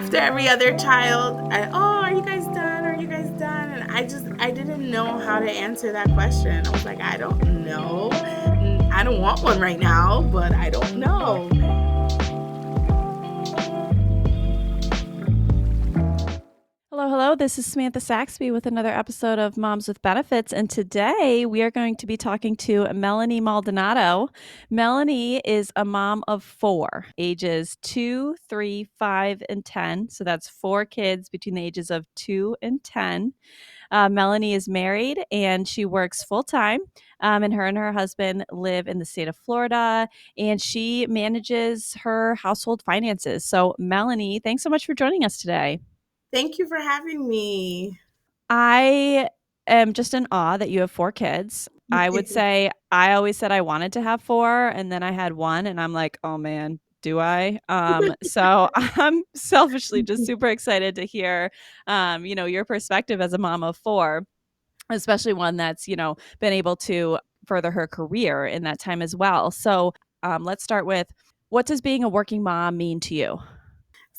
after every other child, are you guys done? Are you guys done? And I didn't know how to answer that question. I was like, I don't know. I don't want one right now, but I don't know. Hello, hello. This is Samantha Saxby with another episode of Moms with Benefits. And today we are going to be talking to Melanie Maldonado. Melanie is a mom of four, ages 2, 3, 5, and 10. So that's four kids between the ages of 2 and 10. Melanie is married and she works full time. And her husband live in the state of Florida, and she manages her household finances. So, Melanie, thanks so much for joining us today. Thank you for having me. I am just in awe that you have 4 kids. I would say I always said I wanted to have 4, and then I had 1, and I'm like, "Oh, man, do I?" So I'm selfishly just super excited to hear, your perspective as a mom of 4, especially one that's, been able to further her career in that time as well. So, let's start with, what does being a working mom mean to you?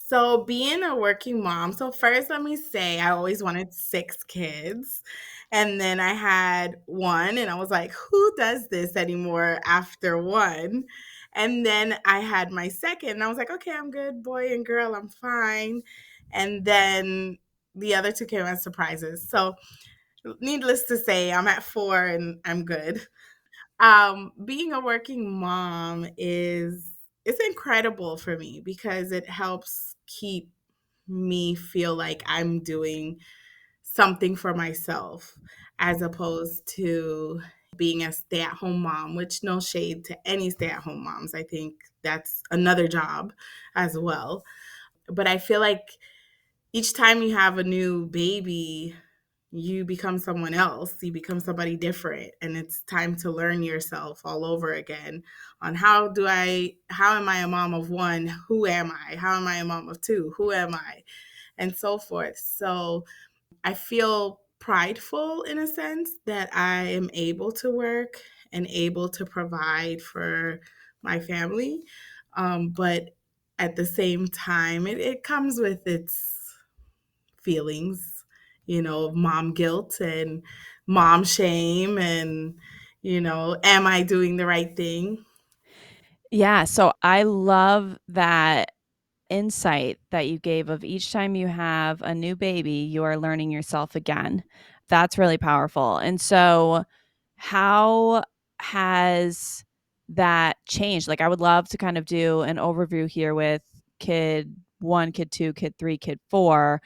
So, being a working mom, so first let me say I always wanted 6 kids. And then I had 1 and I was like, who does this anymore after 1? And then I had my second and I was like, okay, I'm good, boy and girl, I'm fine. And then the other 2 came as surprises. So, needless to say, I'm at 4 and I'm good. Being a working mom is it's incredible for me because it helps keep me feel like I'm doing something for myself as opposed to being a stay-at-home mom, which no shade to any stay-at-home moms. I think that's another job as well. But I feel like each time you have a new baby, you become someone else. You become somebody different. And it's time to learn yourself all over again on how am I a mom of 1? Who am I? How am I a mom of 2? Who am I? And so forth. So I feel prideful in a sense that I am able to work and able to provide for my family. But at the same time, it comes with its feelings, of mom guilt and mom shame and, am I doing the right thing? Yeah, so I love that insight that you gave of each time you have a new baby, you are learning yourself again. That's really powerful. And so, how has that changed? Like, I would love to kind of do an overview here with kid 1, kid 2, kid 3, kid 4.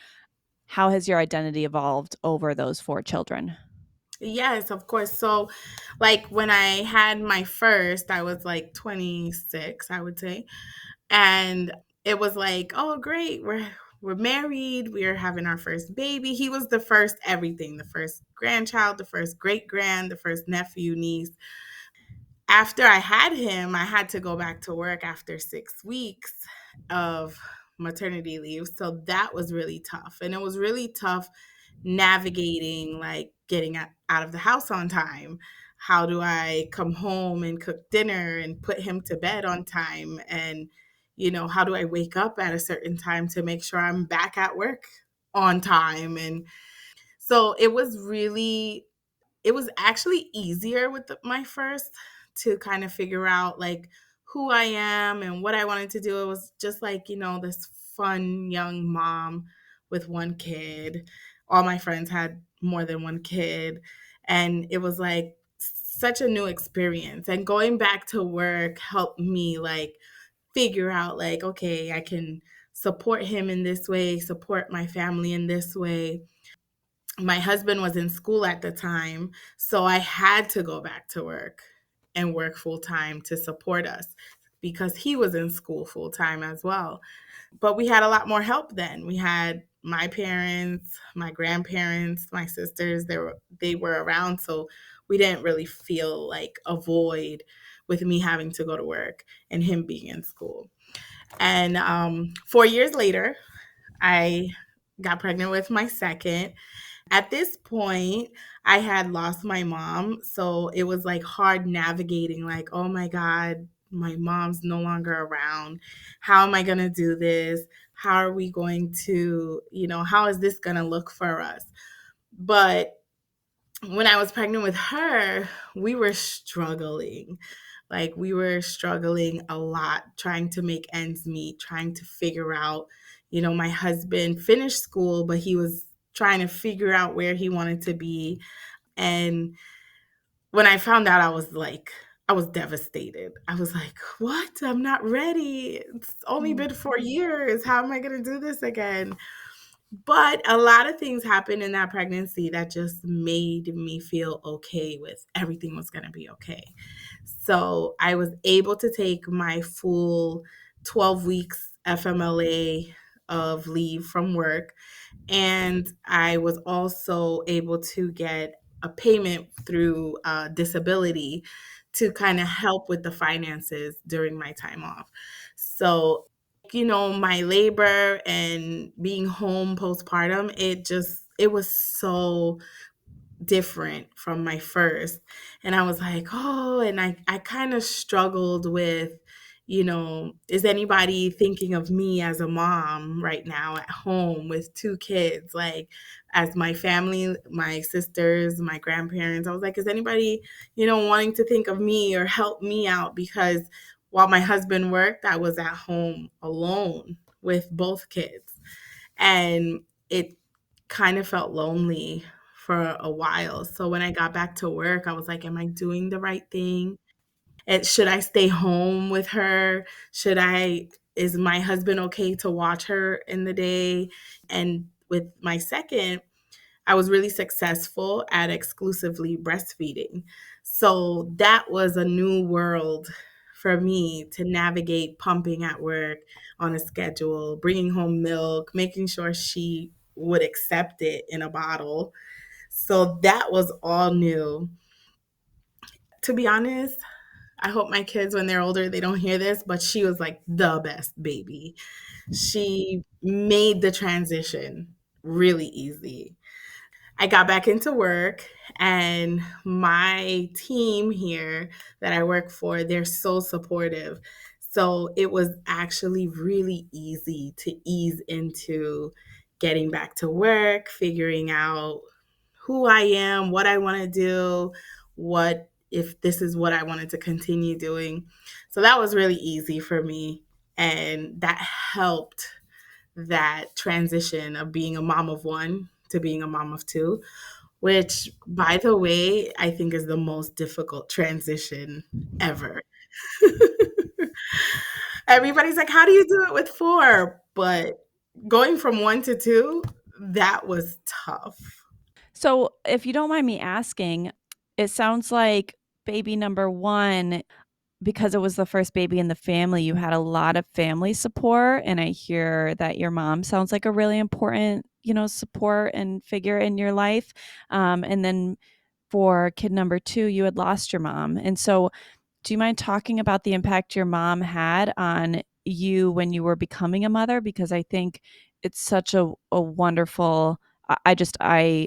How has your identity evolved over those 4 children? Yes, of course. So, like when I had my first, I was like 26, I would say. And it was like, oh great, we're married, we're having our first baby. He was the first everything, the first grandchild, the first great grand, the first nephew, niece. After I had him, I had to go back to work after 6 weeks of maternity leave. So that was really tough. And it was really tough navigating like getting out of the house on time. How do I come home and cook dinner and put him to bed on time? And, how do I wake up at a certain time to make sure I'm back at work on time? And so it was actually easier with my first to kind of figure out like who I am and what I wanted to do. It was just like, this fun young mom with 1 kid. All my friends had more than 1 kid. And it was like such a new experience. And going back to work helped me like figure out like, okay, I can support him in this way, support my family in this way. My husband was in school at the time, so I had to go back to work and work full time to support us because he was in school full time as well. But we had a lot more help then. We had my parents, my grandparents, my sisters, they were around, so we didn't really feel like a void with me having to go to work and him being in school. And 4 years later, I got pregnant with my second. At this point, I had lost my mom, so it was like hard navigating like, "Oh my god, my mom's no longer around. How am I going to do this? How are we going to, how is this going to look for us? But when I was pregnant with her, we were struggling. Like, we were struggling a lot, trying to make ends meet, trying to figure out, my husband finished school, but he was trying to figure out where he wanted to be. And when I found out, I was devastated. I was like, what? I'm not ready. It's only Mm. been 4 years. How am I going to do this again? But a lot of things happened in that pregnancy that just made me feel okay with everything was going to be okay. So I was able to take my full 12 weeks FMLA of leave from work. And I was also able to get a payment through disability to kind of help with the finances during my time off. So, my labor and being home postpartum, it was so different from my first. And I was like, oh, and I kind of struggled with, is anybody thinking of me as a mom right now at home with two kids? Like, as my family, my sisters, my grandparents, I was like, is anybody, wanting to think of me or help me out? Because while my husband worked, I was at home alone with both kids. And it kind of felt lonely for a while. So when I got back to work, I was like, am I doing the right thing? And should I stay home with her? Is my husband okay to watch her in the day? And with my second, I was really successful at exclusively breastfeeding. So that was a new world for me to navigate pumping at work on a schedule, bringing home milk, making sure she would accept it in a bottle. So that was all new. To be honest, I hope my kids, when they're older, they don't hear this, but she was like the best baby. She made the transition really easy. I got back into work, and my team here that I work for, they're so supportive. So it was actually really easy to ease into getting back to work, figuring out who I am, what I want to do, what if this is what I wanted to continue doing. So that was really easy for me, and that helped that transition of being a mom of one to being a mom of two, which, by the way, I think is the most difficult transition ever. Everybody's like, how do you do it with four? But going from one to two, that was tough. So, if you don't mind me asking, it sounds like baby number 1, because it was the first baby in the family, you had a lot of family support, and I hear that your mom sounds like a really important, support and figure in your life. And then for kid number 2, you had lost your mom. And so do you mind talking about the impact your mom had on you when you were becoming a mother? Because I think it's such a wonderful. I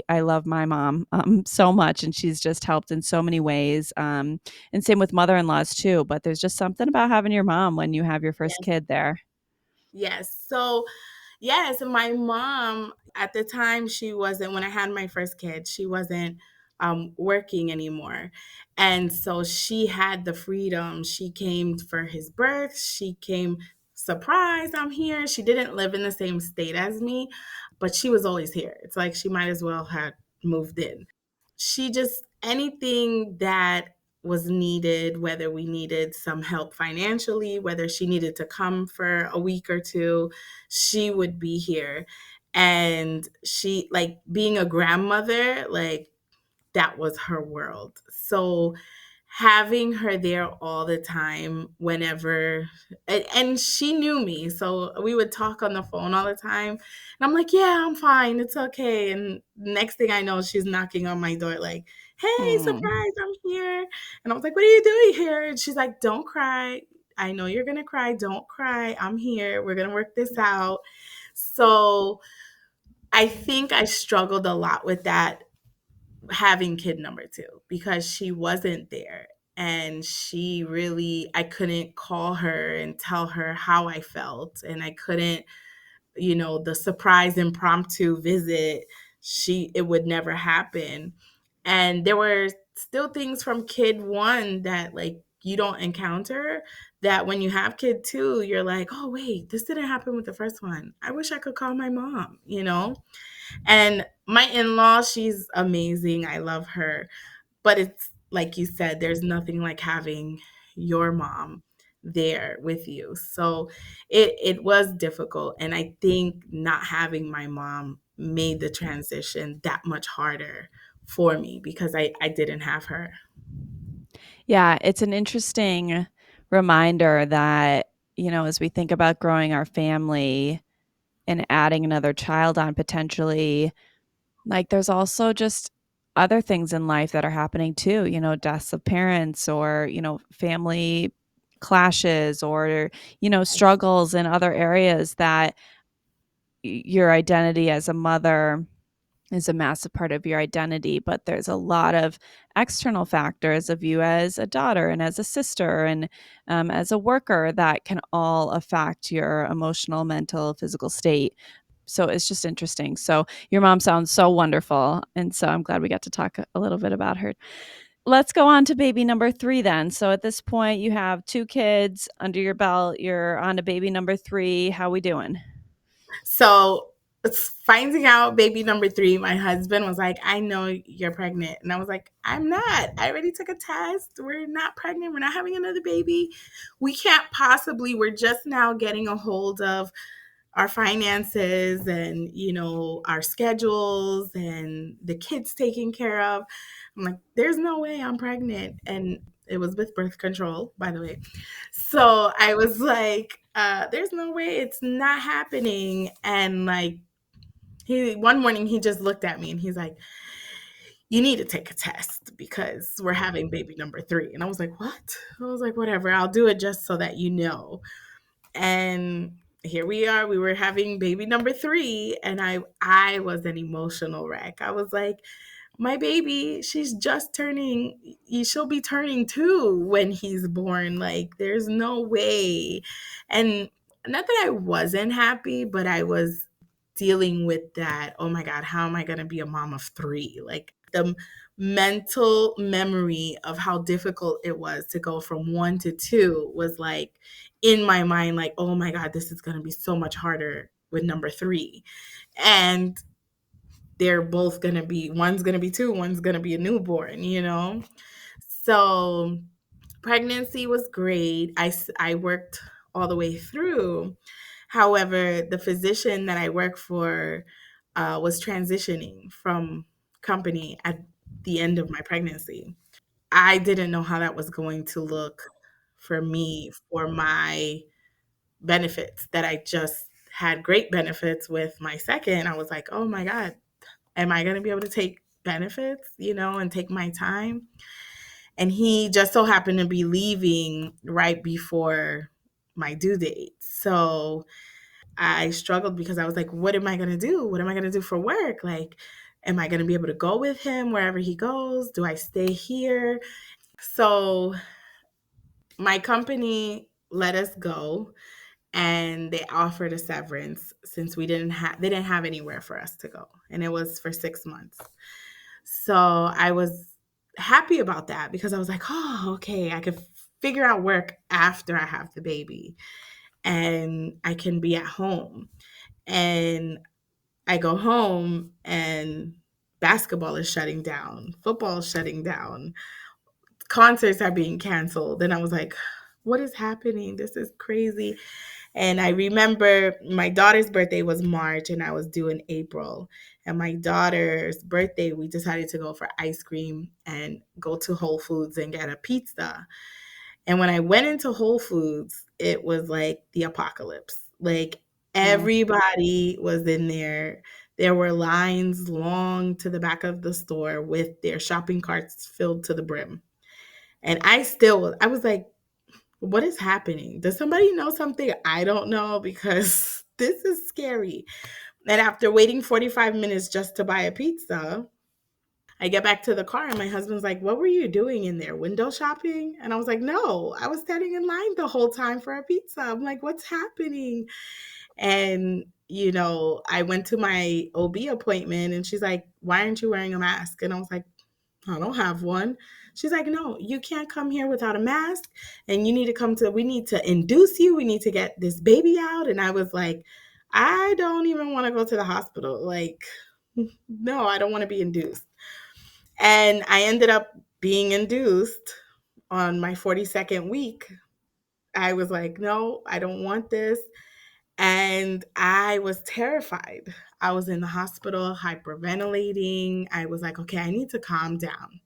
love my mom so much, and she's just helped in so many ways. And same with mother-in-laws too. But there's just something about having your mom when you have your first Yes. kid there. Yes. So, yes, my mom at the time, she wasn't, when I had my first kid, she wasn't working anymore. And so she had the freedom. She came for his birth. She came, surprise, I'm here. She didn't live in the same state as me, but she was always here. It's like she might as well have moved in. She just, anything that was needed, whether we needed some help financially, whether she needed to come for a week or two, she would be here. And she, like, being a grandmother, like, that was her world. So having her there all the time, whenever, and she knew me, so we would talk on the phone all the time. And I'm like, yeah, I'm fine, it's okay. And next thing I know, she's knocking on my door, like, hey, Mm. surprise, I'm here. And I was like, what are you doing here? And she's like, don't cry. I know you're gonna cry. Don't cry. I'm here. We're gonna work this out. So I think I struggled a lot with that, having kid number two, because she wasn't there. And she really, I couldn't call her and tell her how I felt. And I couldn't the surprise impromptu visit, it would never happen. And there were still things from kid one that like you don't encounter, that when you have kid two, you're like, oh wait, this didn't happen with the first one. I wish I could call my mom. And my in-law, she's amazing. I love her. But it's like you said, there's nothing like having your mom there with you. So it was difficult. And I think not having my mom made the transition that much harder for me because I didn't have her. Yeah, it's an interesting reminder that, as we think about growing our family and adding another child on potentially, like there's also just other things in life that are happening too, deaths of parents or, family clashes or, struggles in other areas that your identity as a mother is a massive part of your identity, but there's a lot of external factors of you as a daughter and as a sister and as a worker that can all affect your emotional, mental, physical state. So it's just interesting. So your mom sounds so wonderful. And so I'm glad we got to talk a little bit about her. Let's go on to baby number 3 then. So at this point, you have 2 kids under your belt. You're on to baby number 3. How we doing? So it's finding out baby number 3, my husband was like, I know you're pregnant. And I was like, I'm not. I already took a test. We're not pregnant. We're not having another baby. We can't possibly. We're just now getting a hold of our finances and our schedules and the kids taken care of. I'm like, there's no way I'm pregnant. And it was with birth control, by the way. So I was like, there's no way, it's not happening. And like, he one morning he just looked at me and he's like, you need to take a test because we're having baby number 3. And I was like, what? I was like, whatever, I'll do it just so that and here we are. We were having baby number 3, and I was an emotional wreck. I was like, my baby, she's just turning, she'll be turning 2 when he's born. Like, there's no way. And not that I wasn't happy, but I was dealing with that. Oh my God, how am I going to be a mom of 3? Like, the mental memory of how difficult it was to go from 1 to 2 was like in my mind, like, oh my God, this is going to be so much harder with number 3. And they're both going to be, one's going to be 2, one's going to be a newborn. So pregnancy was great. I worked all the way through. However, the physician that I work for was transitioning from company at the end of my pregnancy. I didn't know how that was going to look for me, for my benefits that I just had great benefits with my second. I was like, oh my God, am I going to be able to take benefits, and take my time? And he just so happened to be leaving right before my due date. So I struggled because I was like, what am I going to do? What am I going to do for work? Like, am I going to be able to go with him wherever he goes? Do I stay here? So my company let us go and they offered a severance since they didn't have anywhere for us to go, and it was for 6 months. So I was happy about that because I was like, oh, okay, I could figure out work after I have the baby and I can be at home. And I go home and basketball is shutting down, football is shutting down, concerts are being canceled. And I was like, what is happening? This is crazy. And I remember my daughter's birthday was March and I was due in April. And my daughter's birthday, we decided to go for ice cream and go to Whole Foods and get a pizza. And when I went into Whole Foods, it was like the apocalypse. Like, Mm. everybody was in there. There were lines long to the back of the store with their shopping carts filled to the brim. And I was like, what is happening? Does somebody know something I don't know? Because this is scary. And after waiting 45 minutes just to buy a pizza, I get back to the car and my husband's like, what were you doing in there? Window shopping? And I was like, no, I was standing in line the whole time for a pizza. I'm like, what's happening? And I went to my OB appointment and she's like, "Why aren't you wearing a mask?" And I was like, "I don't have one." She's like, "No, you can't come here without a mask. And you need to we need to induce you. We need to get this baby out." And I was like, "I don't even want to go to the hospital. Like, no, I don't want to be induced." And I ended up being induced on my 42nd week. I was like, "No, I don't want this." And I was terrified. I was in the hospital hyperventilating. I was like, "Okay, I need to calm down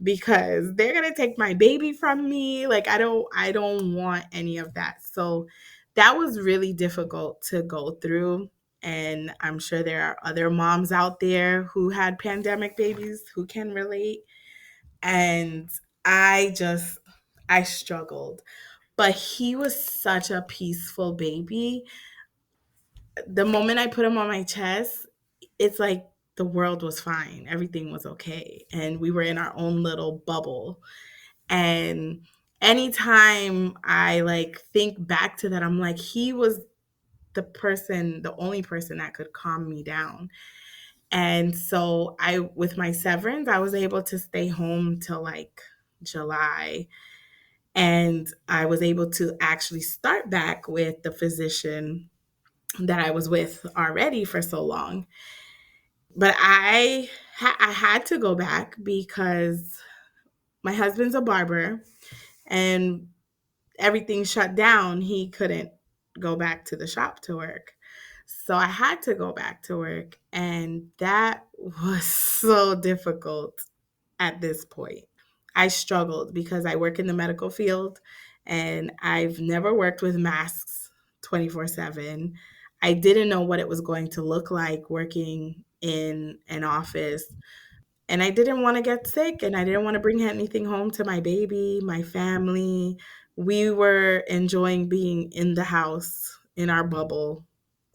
because they're going to take my baby from me. Like I don't want any of that." So that was really difficult to go through, and I'm sure there are other moms out there who had pandemic babies who can relate. And I just I struggled. But he was such a peaceful baby. The moment I put him on my chest, it's like the world was fine. Everything was okay. And we were in our own little bubble. And anytime I like think back to that, I'm like, he was the only person that could calm me down. And so with my severance, I was able to stay home till like July. And I was able to actually start back with the physician that I was with already for so long. But I had to go back because my husband's a barber, and everything shut down. He couldn't go back to the shop to work. So I had to go back to work, and that was so difficult at this point. I struggled because I work in the medical field and I've never worked with masks 24/7. I didn't know what it was going to look like working in an office, and I didn't want to get sick and I didn't want to bring anything home to my baby, my family. We were enjoying being in the house in our bubble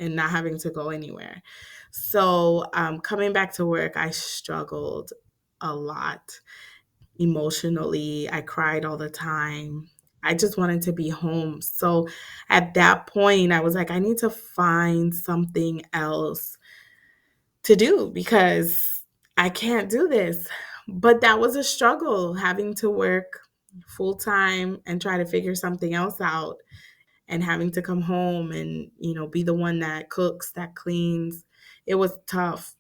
and not having to go anywhere. So, coming back to work, I struggled a lot emotionally. I cried all the time. I just wanted to be home. So, at that point, I was like, I need to find something else to do because I can't do this. But that was a struggle having to work full time and try to figure something else out and having to come home and, be the one that cooks, that cleans. It was tough.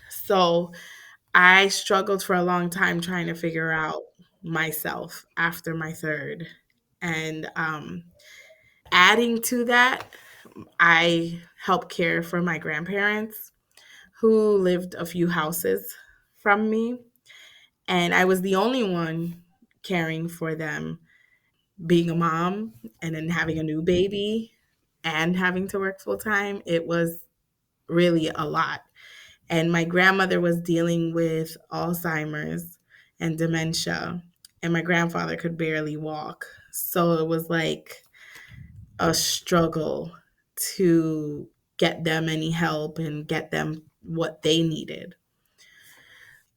So I struggled for a long time trying to figure out myself after my third. And adding to that, I helped care for my grandparents who lived a few houses from me. And I was the only one caring for them, being a mom and then having a new baby and having to work full time. It was really a lot. And my grandmother was dealing with Alzheimer's and dementia, and my grandfather could barely walk. So it was like a struggle to get them any help and get them what they needed.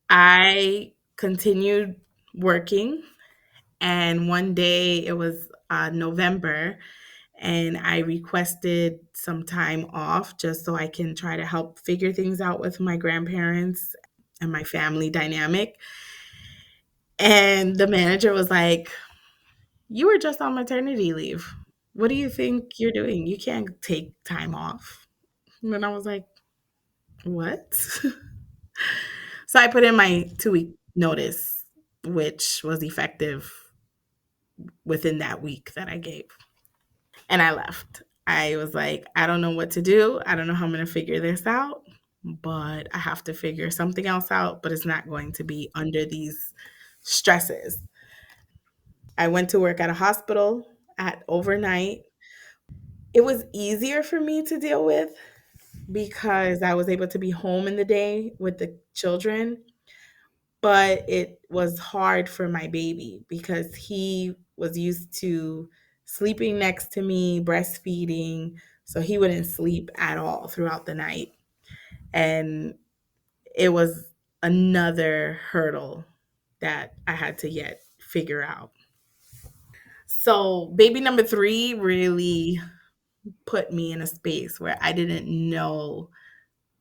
I continued working, and one day it was November, and I requested some time off just so I can try to help figure things out with my grandparents and my family dynamic. And the manager was like, "You were just on maternity leave. What do you think you're doing? You can't take time off." And then I was like, "What?" So I put in my 2-week notice, which was effective within that week that I gave. And I left. I was like, I don't know what to do. I don't know how I'm going to figure this out, but I have to figure something else out, but it's not going to be under these stresses. I went to work at a hospital at overnight. It was easier for me to deal with because I was able to be home in the day with the children, but it was hard for my baby because he was used to sleeping next to me, breastfeeding, so he wouldn't sleep at all throughout the night. And it was another hurdle that I had to yet figure out. So, baby number 3 really put me in a space where I didn't know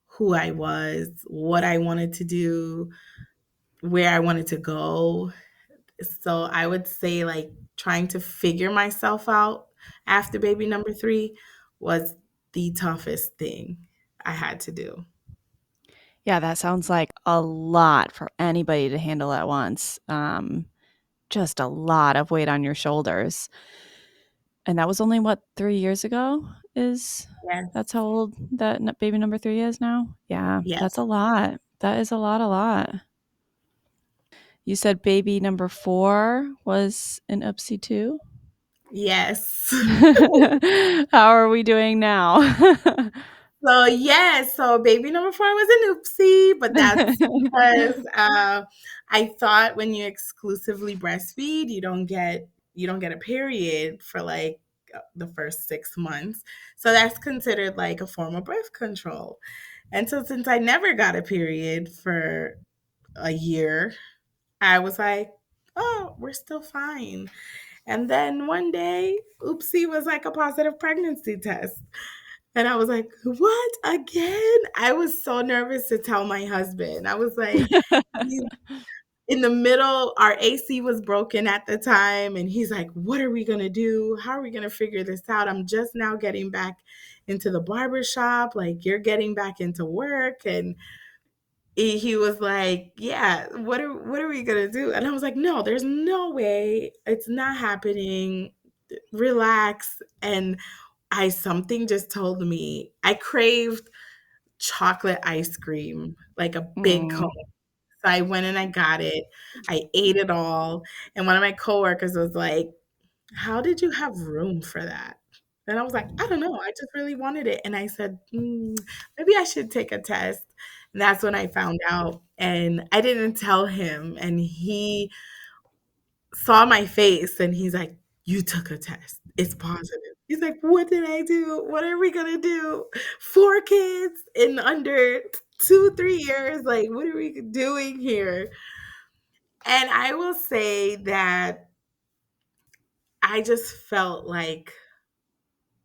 who I was, what I wanted to do, where I wanted to go. So I would say like trying to figure myself out after baby number 3 was the toughest thing I had to do. Yeah, that sounds like a lot for anybody to handle at once. Just a lot of weight on your shoulders. And that was only what, 3 years ago? Is Yes. That's how old that baby number 3 is now? Yeah, that's Yes. a lot. That is a lot. You said baby number 4 was an oopsie too? Yes. How are we doing now? So yeah, so baby number 4 was an oopsie, but that's because I thought when you exclusively breastfeed, you don't get a period for like the first 6 months. So that's considered like a form of birth control. And so since I never got a period for a year, I was like, oh, we're still fine. And then one day, oopsie was like a positive pregnancy test. And I was like, "What? Again?" I was so nervous to tell my husband. I was like, he's in the middle, our AC was broken at the time, and he's like, "What are we gonna do? How are we gonna figure this out? I'm just now getting back into the barber shop. Like, you're getting back into work." And he was like, "Yeah, what are we gonna do?" And I was like, "No, there's no way. It's not happening. Relax." And I something just told me I craved chocolate ice cream, like a big cone. Mm. So I went and I got it. I ate it all. And one of my coworkers was like, "How did you have room for that?" And I was like, "I don't know. I just really wanted it." And I said, maybe I should take a test. And that's when I found out. And I didn't tell him. And he saw my face and he's like, "You took a test. It's positive." He's like, "What did I do? What are we gonna do? 4 kids in under 2, 3 years. Like, what are we doing here?" And I will say that I just felt like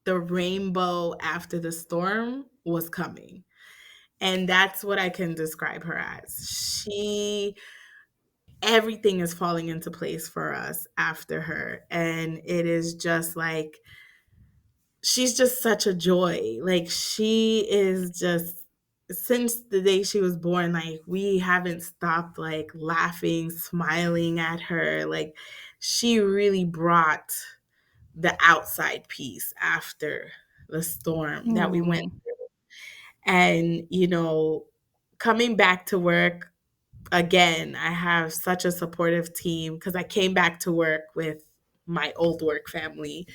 the rainbow after the storm was coming. And that's what I can describe her as. Everything is falling into place for us after her. And it is just like, she's just such a joy. Like she is just since the day she was born, like we haven't stopped like laughing, smiling at her. Like she really brought the outside peace after the storm that we went. Mm. And coming back to work again, I have such a supportive team because I came back to work with my old work family,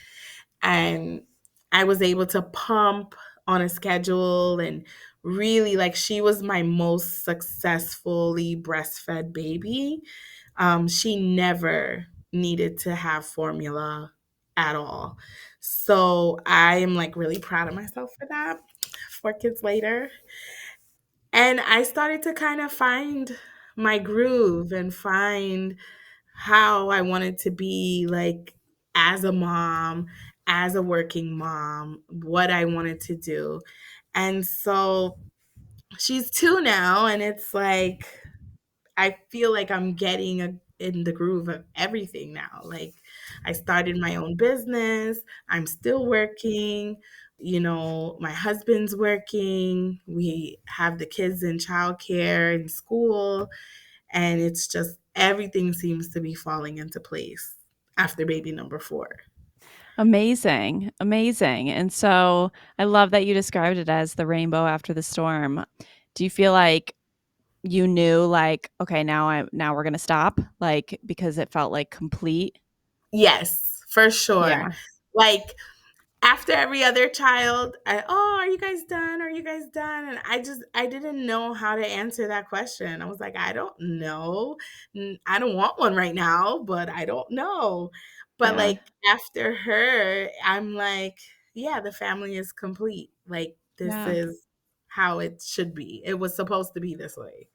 and I was able to pump on a schedule and really like she was my most successfully breastfed baby. She never needed to have formula at all. So I am like really proud of myself for that. 4 kids later. And I started to kind of find my groove and find how I wanted to be like as a mom, as a working mom, what I wanted to do. And so she's 2 now, and it's like I feel like I'm getting in the groove of everything now. Like I started my own business, I'm still working. My husband's working. We have the kids in childcare and school, and it's just everything seems to be falling into place after baby number 4. Amazing, amazing. And so I love that you described it as the rainbow after the storm. Do you feel like you knew like, okay, now we're gonna stop? Like because it felt like complete? Yes, for sure. Yeah. Like after every other child, "Oh, are you guys done? Are you guys done?" And I didn't know how to answer that question. I was like, "I don't know. I don't want one right now, but I don't know." But Yeah. like after her, I'm like, "Yeah, the family is complete. Like this Yeah. is how it should be. It was supposed to be this way."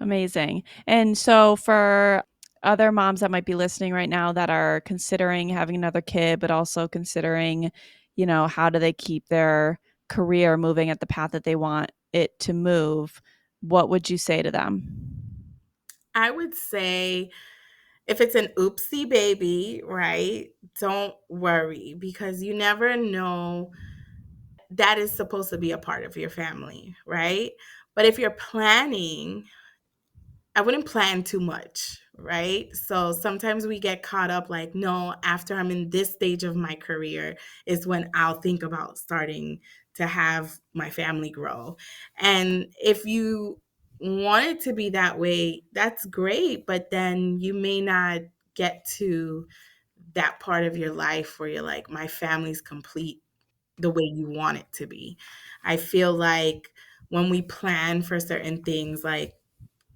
Amazing. And so for other moms that might be listening right now that are considering having another kid, but also considering, how do they keep their career moving at the path that they want it to move, what would you say to them? I would say if it's an oopsie baby, right? Don't worry because you never know that is supposed to be a part of your family, right? But if you're planning, I wouldn't plan too much, right? So sometimes we get caught up like, no, after I'm in this stage of my career is when I'll think about starting to have my family grow. And if you want it to be that way, that's great, but then you may not get to that part of your life where you're like, my family's complete the way you want it to be. I feel like when we plan for certain things, like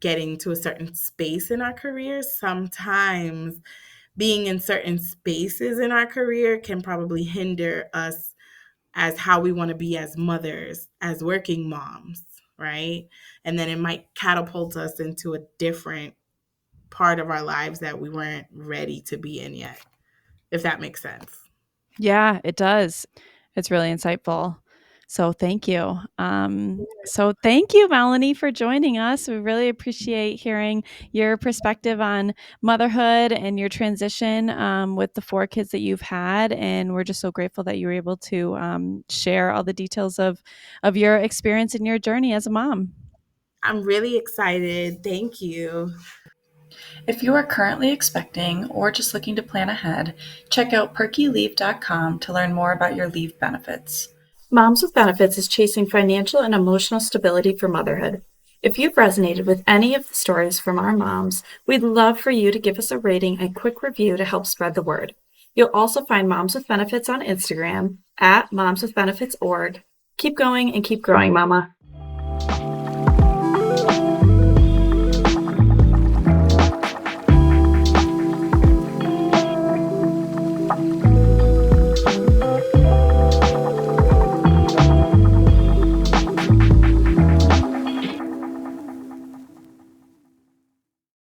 getting to a certain space in our careers, sometimes being in certain spaces in our career can probably hinder us as how we want to be as mothers, as working moms, right? And then it might catapult us into a different part of our lives that we weren't ready to be in yet, if that makes sense. Yeah, it does. It's really insightful. So thank you. So thank you, Melanie, for joining us. We really appreciate hearing your perspective on motherhood and your transition with the 4 kids that you've had. And we're just so grateful that you were able to share all the details of your experience and your journey as a mom. I'm really excited. Thank you. If you are currently expecting or just looking to plan ahead, check out perkyleave.com to learn more about your leave benefits. Moms with Benefits is chasing financial and emotional stability for motherhood. If you've resonated with any of the stories from our moms, we'd love for you to give us a rating and quick review to help spread the word. You'll also find Moms with Benefits on Instagram at momswithbenefits.org. Keep going and keep growing, Mama.